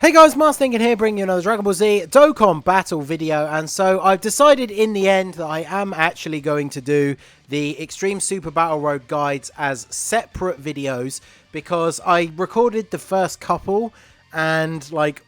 Hey guys, Mars Thinking here, bringing you another Dragon Ball Z Dokkan battle video, and so I've decided in the end that I am actually going to do the Extreme Super Battle Road guides as separate videos, because I recorded the first couple, and like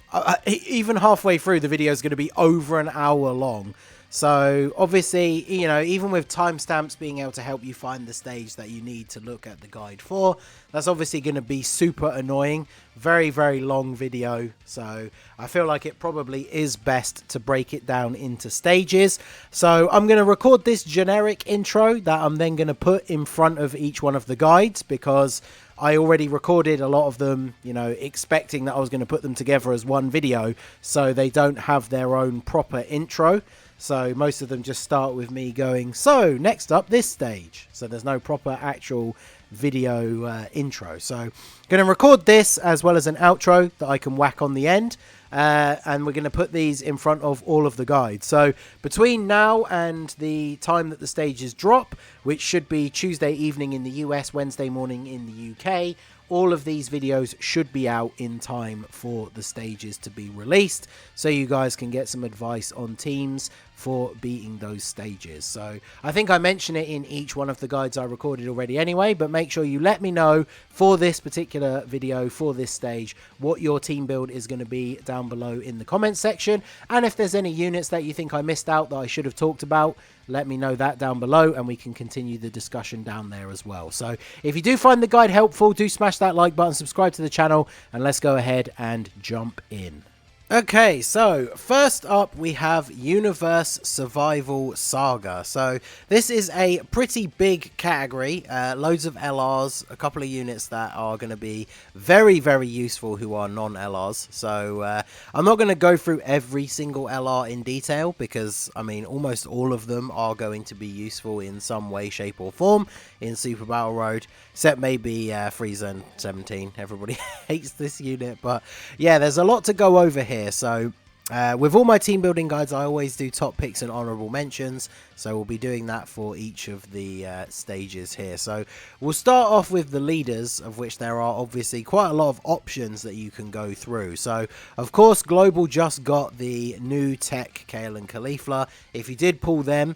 even halfway through the video is going to be over an hour long. So obviously, you know, even with timestamps being able to help you find the stage that you need to look at the guide for, that's obviously going to be super annoying. Very, very long video. So I feel like it probably is best to break it down into stages. So I'm going to record this generic intro that I'm then going to put in front of each one of the guides, because I already recorded a lot of them, you know, expecting that I was going to put them together as one video, so they don't have their own proper intro. So most of them just start with me going, so next up this stage. So there's no proper actual video intro. So I'm going to record this as well as an outro that I can whack on the end. And we're going to put these in front of all of the guides. So between now and the time that the stages drop, which should be Tuesday evening in the US, Wednesday morning in the UK, all of these videos should be out in time for the stages to be released, so you guys can get some advice on teams for beating those stages. So I think I mentioned it in each one of the guides I recorded already anyway, but make sure you let me know for this particular video, for this stage, what your team build is going to be down below in the comments section. And if there's any units that you think I missed out that I should have talked about, let me know that down below and we can continue the discussion down there as well. So if you do find the guide helpful, do smash that like button, subscribe to the channel, and let's go ahead and jump in. Okay, so first up we have Universe Survival Saga. So this is a pretty big category, loads of LRs, a couple of units that are going to be very, very useful who are non-LRs. So I'm not going to go through every single LR in detail, because I mean almost all of them are going to be useful in some way, shape or form in Super Battle Road, except maybe Frieza and 17. Everybody hates this unit, but yeah, there's a lot to go over here. So with all my team building guides, I always do top picks and honorable mentions, so we'll be doing that for each of the stages here. So we'll start off with the leaders, of which there are obviously quite a lot of options that you can go through. So of course Global just got the new tech Kale and Caulifla. If you did pull them,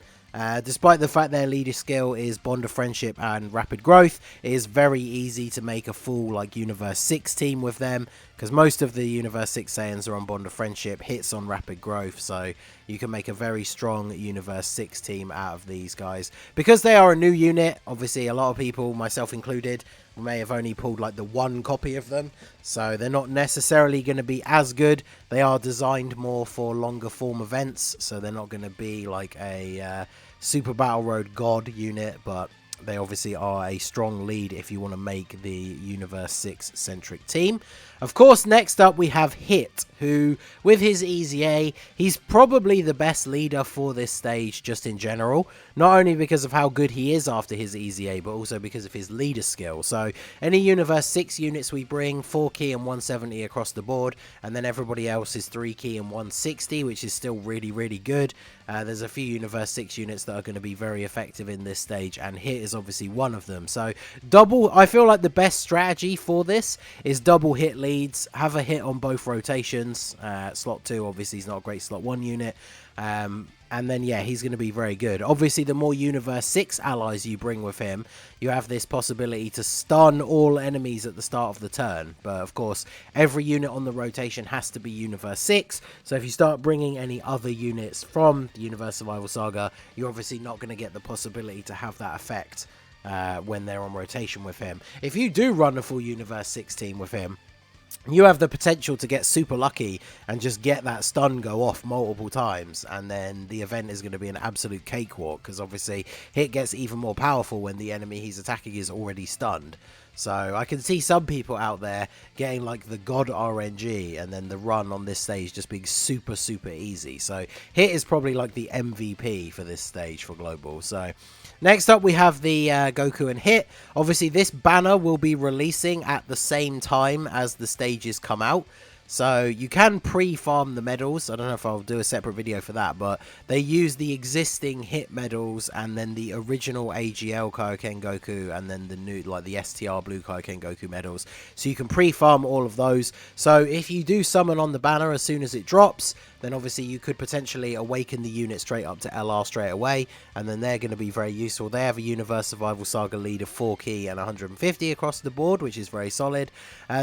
despite the fact their leader skill is Bond of Friendship and Rapid Growth, it is very easy to make a full like Universe 6 team with them, because most of the Universe 6 Saiyans are on Bond of Friendship, hits on Rapid Growth, so you can make a very strong Universe 6 team out of these guys. Because they are a new unit, obviously a lot of people, myself included, may have only pulled like the one copy of them, so they're not necessarily going to be as good. They are designed more for longer form events, so they're not going to be like a Super Battle Road God unit, but they obviously are a strong lead if you want to make the Universe 6 centric team. Of course, next up we have Hit, who with his Easy A, he's probably the best leader for this stage just in general. Not only because of how good he is after his Easy A, but also because of his leader skill. So any Universe 6 units we bring, 4 key and 170 across the board, and then everybody else is 3 key and 160, which is still really, really good. There's a few Universe 6 units that are going to be very effective in this stage, and Hit is obviously one of them. So I feel like the best strategy for this is double Hit leads, have a Hit on both rotations. Slot 2 obviously is not a great slot 1 unit, and then yeah, he's going to be very good. Obviously the more Universe 6 allies you bring with him, you have this possibility to stun all enemies at the start of the turn. But of course every unit on the rotation has to be Universe 6, so if you start bringing any other units from the Universe Survival Saga, you're obviously not going to get the possibility to have that effect when they're on rotation with him. If you do run a full Universe 6 team with him, you have the potential to get super lucky and just get that stun go off multiple times, and then the event is going to be an absolute cakewalk, because obviously Hit gets even more powerful when the enemy he's attacking is already stunned. So I can see some people out there getting like the God RNG, and then the run on this stage just being super, super easy. So Hit is probably like the MVP for this stage for Global. So next up we have the Goku and Hit. Obviously this banner will be releasing at the same time as the stages come out. So you can pre-farm the medals. I don't know if I'll do a separate video for that, but they use the existing hit medals and then the original AGL Kaioken Goku and then the new, like the STR Blue Kaioken Goku medals. So you can pre-farm all of those. So if you do summon on the banner as soon as it drops, then obviously you could potentially awaken the unit straight up to LR straight away, and then they're going to be very useful. They have a Universe Survival Saga lead of 4 key and 150 across the board, which is very solid.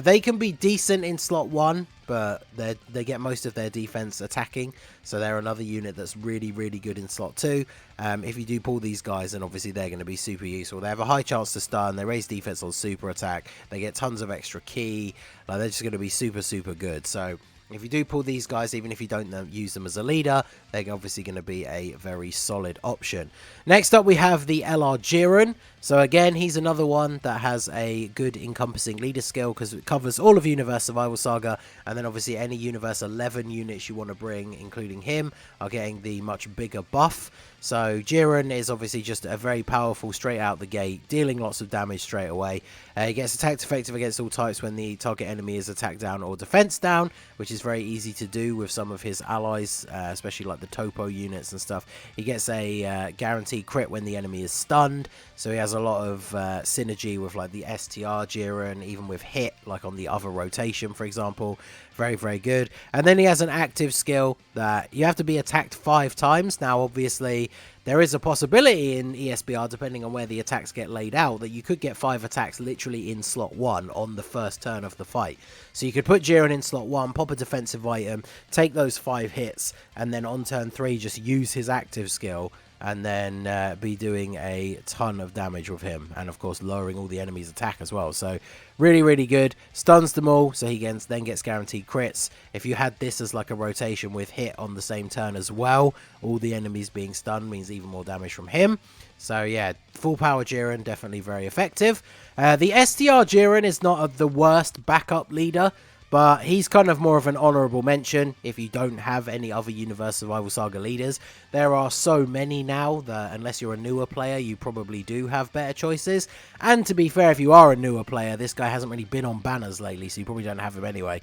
They can be decent in slot 1, but they get most of their defense attacking, so they're another unit that's really, really good in slot 2. If you do pull these guys, then obviously they're going to be super useful. They have a high chance to stun, they raise defense on super attack, they get tons of extra key, like they're just going to be super, super good. So if you do pull these guys, even if you don't use them as a leader, they're obviously going to be a very solid option. Next up, we have the LR Jiren. So again, he's another one that has a good encompassing leader skill because it covers all of Universe Survival Saga, and then obviously any Universe 11 units you want to bring, including him, are getting the much bigger buff. So Jiren is obviously just a very powerful straight out the gate, dealing lots of damage straight away. He gets attacked effective against all types when the target enemy is attacked down or defense down, which is very easy to do with some of his allies, especially like the Topo units and stuff. He gets a guaranteed crit when the enemy is stunned, so he has a lot of synergy with like the STR Jiren, even with hit, like on the other rotation, for example. Very, very good. And then he has an active skill that you have to be attacked 5 times. Now, obviously, there is a possibility in ESBR, depending on where the attacks get laid out, that you could get 5 attacks literally in slot 1 on the first turn of the fight. So you could put Jiren in slot 1, pop a defensive item, take those 5 hits, and then on turn 3 just use his active skill and then be doing a ton of damage with him, and of course lowering all the enemy's attack as well. So really, really good. Stuns them all, so he then gets guaranteed crits. If you had this as like a rotation with hit on the same turn as well, all the enemies being stunned means even more damage from him. So yeah, full power Jiren, definitely very effective. The STR Jiren is not the worst backup leader, but he's kind of more of an honourable mention if you don't have any other Universe Survival Saga leaders. There are so many now that unless you're a newer player, you probably do have better choices. And to be fair, if you are a newer player, this guy hasn't really been on banners lately, so you probably don't have him anyway.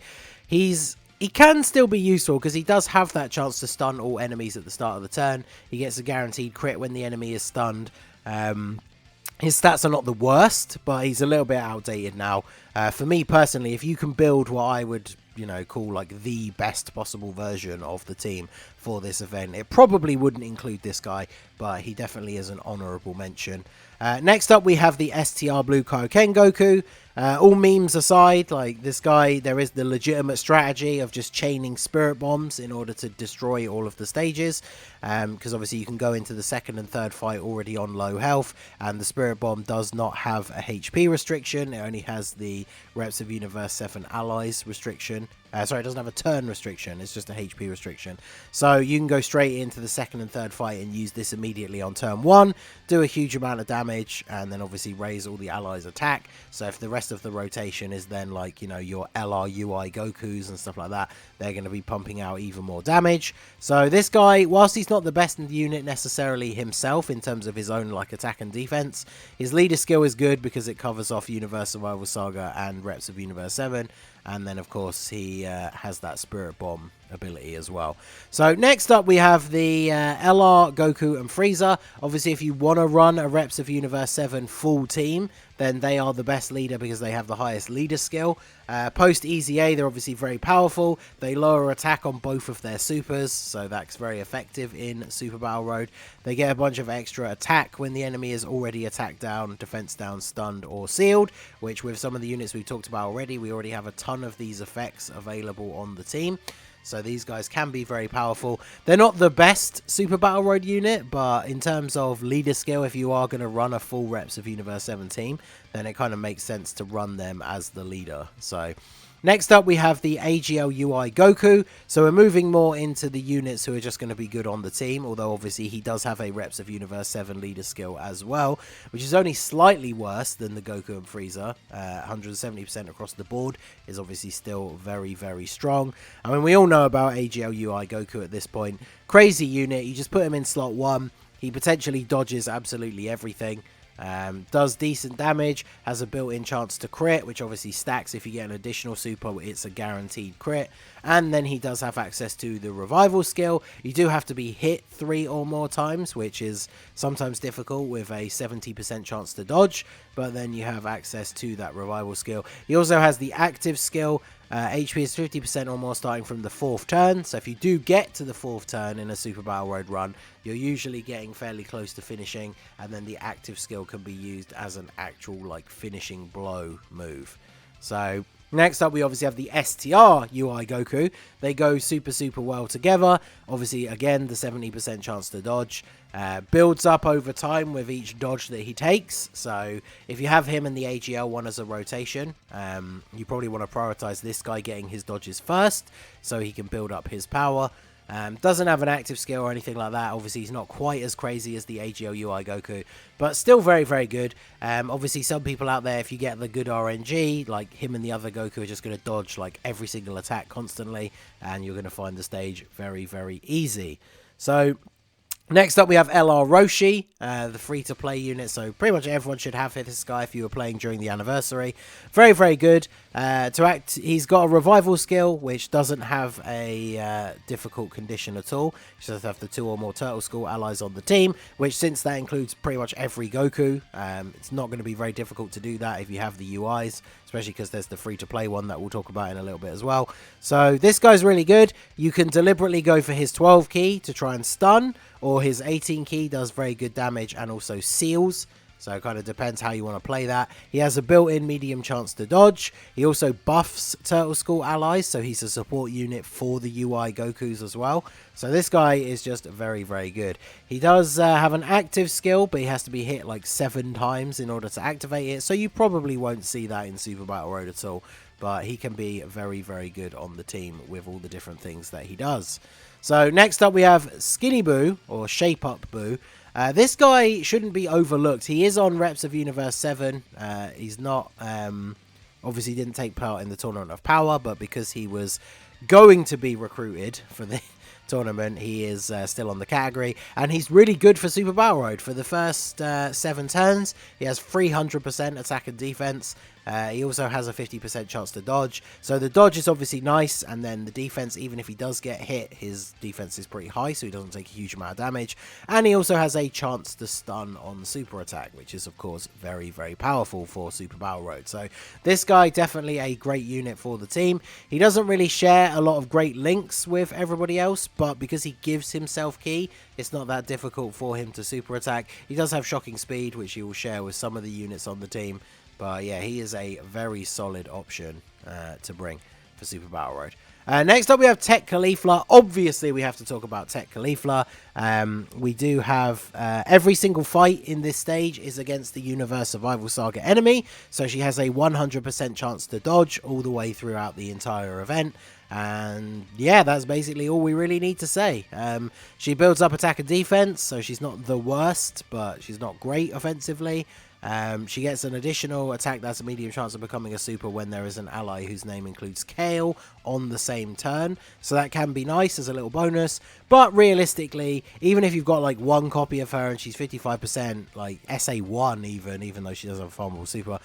He can still be useful because he does have that chance to stun all enemies at the start of the turn. He gets a guaranteed crit when the enemy is stunned. His stats are not the worst, but he's a little bit outdated now. For me personally, if you can build what I would, call like the best possible version of the team for this event, it probably wouldn't include this guy, but he definitely is an honourable mention. Next up, we have the STR Blue Kaioken Goku. All memes aside, like this guy, there is the legitimate strategy of just chaining spirit bombs in order to destroy all of the stages, because obviously you can go into the second and third fight already on low health, and the spirit bomb does not have a HP restriction. It only has the Reps of Universe 7 allies restriction. Sorry, it doesn't have a turn restriction, it's just a HP restriction. So you can go straight into the second and third fight and use this immediately on turn 1, do a huge amount of damage, and then obviously raise all the allies' attack. So if the rest of the rotation is then like, your LR UI Gokus and stuff like that, they're going to be pumping out even more damage. So this guy, whilst he's not the best in the unit necessarily himself in terms of his own like attack and defense, his leader skill is good because it covers off Universe Survival Saga and Reps of Universe 7. And then, of course, he has that Spirit Bomb ability as well. So, next up, we have the LR, Goku, and Frieza. Obviously, if you want to run a Reps of Universe 7 full team, then they are the best leader because they have the highest leader skill. Post EZA, they're obviously very powerful. They lower attack on both of their supers, so that's very effective in Super Battle Road. They get a bunch of extra attack when the enemy is already attacked down, defense down, stunned, or sealed, which with some of the units we've talked about already, we already have a ton of these effects available on the team. So these guys can be very powerful. They're not the best Super Battle Road unit, but in terms of leader skill, if you are going to run a full Reps of Universe 7 team, then it kind of makes sense to run them as the leader. So next up, we have the AGL UI Goku. So we're moving more into the units who are just going to be good on the team, although obviously he does have a Reps of Universe 7 leader skill as well, which is only slightly worse than the Goku and Frieza. 170% across the board is obviously still very, very strong. I mean, we all know about AGL UI Goku at this point. Crazy unit. You just put him in slot 1. He potentially dodges absolutely everything. Does decent damage, has a built-in chance to crit, which obviously stacks if you get an additional super, it's a guaranteed crit. And then he does have access to the revival skill. You do have to be hit 3 or more times, which is sometimes difficult with a 70% chance to dodge, but then you have access to that revival skill. He also has the active skill. HP is 50% or more starting from the 4th turn, so if you do get to the 4th turn in a Super Battle Road run, you're usually getting fairly close to finishing, and then the active skill can be used as an actual like finishing blow move. So next up, we obviously have the STR UI Goku. They go super well together. Obviously, again, the 70% chance to dodge builds up over time with each dodge that he takes. So if you have him and the AGL one as a rotation, you probably want to prioritize this guy getting his dodges first so he can build up his power. Doesn't have an active skill or anything like that. Obviously, he's not quite as crazy as the AGL UI Goku, but still very good. Obviously, some people out there, if you get the good RNG, like him and the other Goku are just going to dodge like every single attack constantly, and you're going to find the stage very easy. So next up, we have LR Roshi, the free-to-play unit, so pretty much everyone should have this guy if you were playing during the anniversary. Very good. He's got a revival skill, which doesn't have a difficult condition at all. He just has to have the 2 or more Turtle School allies on the team, which since that includes pretty much every Goku, it's not going to be very difficult to do that if you have the UIs, especially because there's the free-to-play one that we'll talk about in a little bit as well. So this guy's really good. You can deliberately go for his 12 key to try and stun, or his 18 key does very good damage and also seals. So it kind of depends how you want to play that. He has a built-in medium chance to dodge. He also buffs Turtle School allies, so he's a support unit for the UI Gokus as well. So this guy is just very good. He does have an active skill, but he has to be hit like 7 times in order to activate it. So you probably won't see that in Super Battle Road at all. But he can be very good on the team with all the different things that he does. So next up we have Skinny Boo, or Shape Up Boo. This guy shouldn't be overlooked. He is on Reps of Universe 7. He's not, obviously didn't take part in the Tournament of Power, but because he was going to be recruited for the tournament, he is still on the category, and he's really good for Super Battle Road. For the first 7 turns, he has 300% attack and defense. He also has a 50% chance to dodge, so the dodge is obviously nice, and then the defense, even if he does get hit, his defense is pretty high, so he doesn't take a huge amount of damage, and he also has a chance to stun on super attack, which is of course very powerful for Super Battle Road. So this guy definitely a great unit for the team. He doesn't really share a lot of great links with everybody else, but because he gives himself key, it's not that difficult for him to super attack. He does have shocking speed, which he will share with some of the units on the team. But yeah, he is a very solid option to bring for Super Battle Road. Next up, we have Tech Caulifla. Obviously, we have to talk about Tech Caulifla. We do have every single fight in this stage is against the Universe Survival Saga enemy. So she has a 100% chance to dodge all the way throughout the entire event. And yeah, that's basically all we really need to say. She builds up attack and defense, so she's not the worst, but she's not great offensively. She gets an additional attack that's a medium chance of becoming a super when there is an ally whose name includes Kale on the same turn, so that can be nice as a little bonus. But realistically, even if you've got like 1 copy of her and she's 55%, like SA1 even though she doesn't have a farmable super,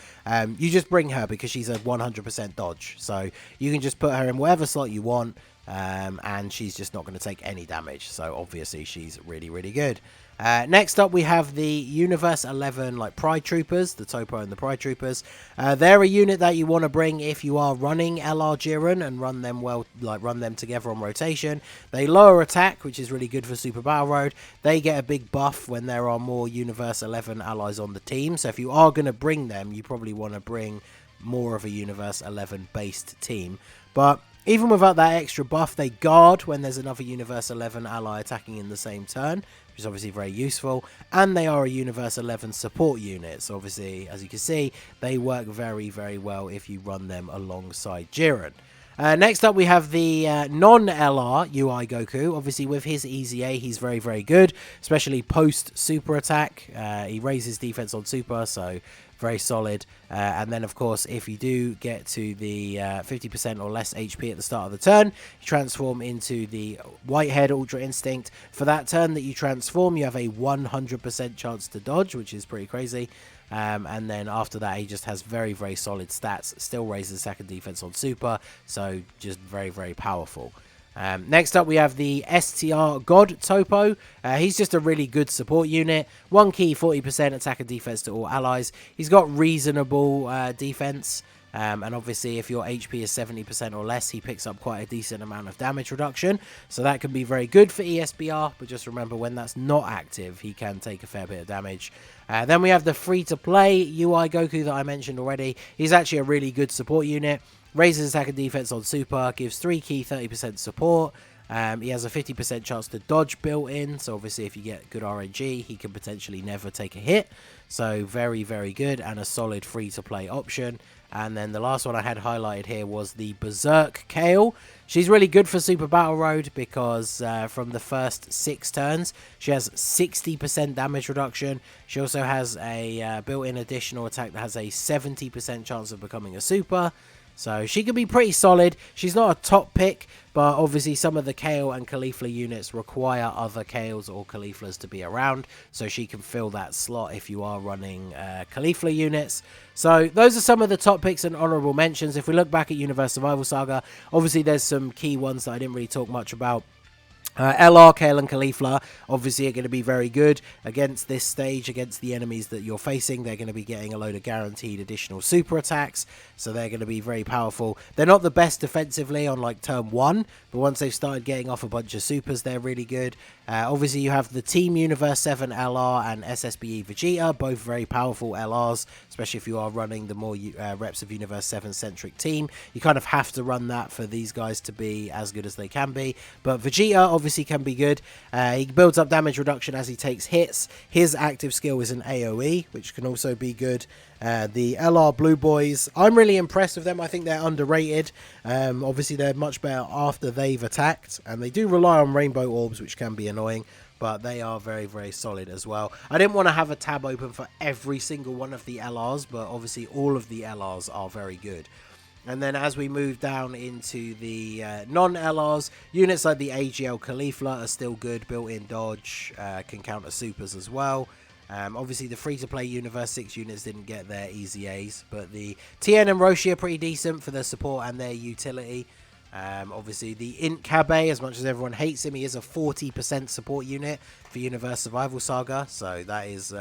you just bring her because she's a 100% dodge, so you can just put her in whatever slot you want, and she's just not going to take any damage, so obviously she's really good. Next up, we have the Universe 11 like Pride Troopers, the Topo and the Pride Troopers. They're a unit that you want to bring if you are running LR Jiren and run them together on rotation. They lower attack, which is really good for Super Battle Road. They get a big buff when there are more Universe 11 allies on the team. So if you are going to bring them, you probably want to bring more of a Universe 11 based team. But even without that extra buff, they guard when there's another Universe 11 ally attacking in the same turn, which is obviously very useful, and they are a Universe 11 support unit, so obviously, as you can see, they work very well if you run them alongside Jiren. Next up, we have the non-LR UI Goku. Obviously, with his Easy A, he's very good, especially post-super attack. He raises defense on super, so very solid. And then, of course, if you do get to the 50% or less HP at the start of the turn, you transform into the Whitehead Ultra Instinct. For that turn that you transform, you have a 100% chance to dodge, which is pretty crazy. And then after that, he just has very, very solid stats. Still raises second defense on super, so just very, very powerful. Next up, we have the STR God Topo. He's just a really good support unit. 1 key, 40% attack and defense to all allies. He's got reasonable defense. And obviously, if your HP is 70% or less, he picks up quite a decent amount of damage reduction. So that can be very good for ESBR. But just remember, when that's not active, he can take a fair bit of damage. Then we have the free-to-play UI Goku that I mentioned already. He's actually a really good support unit. Raises attack and defense on super, gives 3 key, 30% support. He has a 50% chance to dodge built in, so obviously if you get good RNG, he can potentially never take a hit. So very, very good and a solid free-to-play option. And then the last one I had highlighted here was the Berserk Kale. She's really good for Super Battle Road because from the first 6 turns, she has 60% damage reduction. She also has a built-in additional attack that has a 70% chance of becoming a super. So she can be pretty solid. She's not a top pick, but obviously some of the Kale and Caulifla units require other Kales or Cauliflas to be around, so she can fill that slot if you are running Caulifla units. So those are some of the top picks and honorable mentions. If we look back at Universe Survival Saga, obviously there's some key ones that I didn't really talk much about. LR, Kale and Caulifla obviously are going to be very good against this stage, against the enemies that you're facing. They're going to be getting a load of guaranteed additional super attacks, so they're going to be very powerful. They're not the best defensively on like turn 1, but once they've started getting off a bunch of supers, they're really good. Obviously you have the Team Universe 7 LR and SSBE Vegeta, both very powerful LRs, especially if you are running the more reps of Universe 7 centric team. You kind of have to run that for these guys to be as good as they can be, but Vegeta obviously can be good. He builds up damage reduction as he takes hits. His active skill is an AoE, which can also be good. The LR Blue Boys, I'm really impressed with them. I think they're underrated. Obviously they're much better after they've attacked, and they do rely on rainbow orbs, which can be annoying, but they are very, very solid as well. I didn't want to have a tab open for every single one of the LRs, but obviously all of the LRs are very good. And then as we move down into the non-LRs, units like the AGL Caulifla are still good. Built-in dodge, can counter supers as well. Obviously the free-to-play Universe 6 units didn't get their easy A's, but the TN and Roshi are pretty decent for their support and their utility. Obviously the Int Kabe, as much as everyone hates him, he is a 40% support unit for Universe Survival Saga, so that is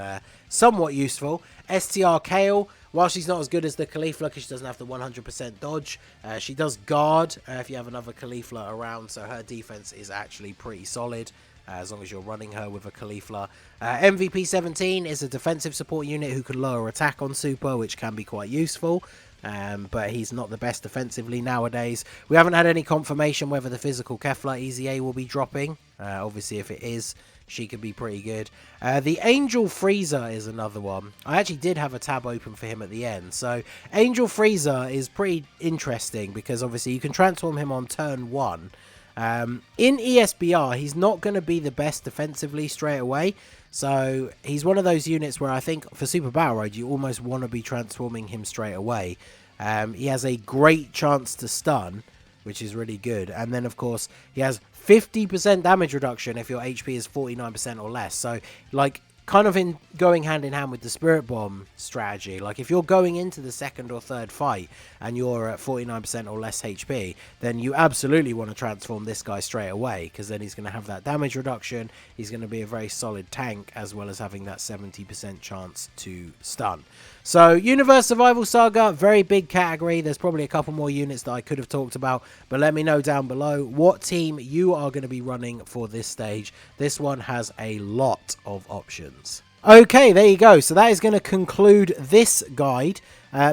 somewhat useful. STR Kale, while she's not as good as the Caulifla because she doesn't have the 100% dodge, she does guard if you have another Caulifla around, so her defense is actually pretty solid as long as you're running her with a Caulifla. MVP 17 is a defensive support unit who can lower attack on super, which can be quite useful. But he's not the best defensively nowadays. We haven't had any confirmation whether the physical Kefla EZA will be dropping. Obviously, if it is, she could be pretty good. The Angel Freezer is another one. I actually did have a tab open for him at the end. So Angel Freezer is pretty interesting because obviously you can transform him on turn 1. In ESBR, he's not going to be the best defensively straight away. So he's one of those units where I think for Super Battle Road, you almost want to be transforming him straight away. He has a great chance to stun, which is really good. And then, of course, he has 50% damage reduction if your HP is 49% or less. So, like, kind of in going hand in hand with the Spirit Bomb strategy. Like, if you're going into the second or third fight and you're at 49% or less HP, then you absolutely want to transform this guy straight away, because then he's going to have that damage reduction. He's going to be a very solid tank, as well as having that 70% chance to stun. So, Universe Survival Saga, very big category. There's probably a couple more units that I could have talked about, but let me know down below what team you are going to be running for this stage. This one has a lot of options. Okay, there you go. So that is going to conclude this guide.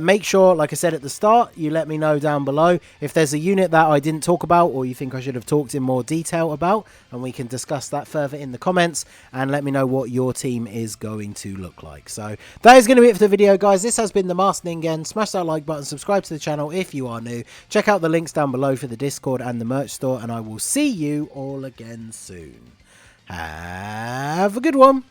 Make sure, like I said at the start, you let me know down below if there's a unit that I didn't talk about or you think I should have talked in more detail about, and we can discuss that further in the comments, and let me know what your team is going to look like. So that is going to be it for the video, guys. This has been the Masked Ningen. Smash that like button, subscribe to the channel if you are new. Check out the links down below for the Discord and the merch store, and I will see you all again soon. Have a good one.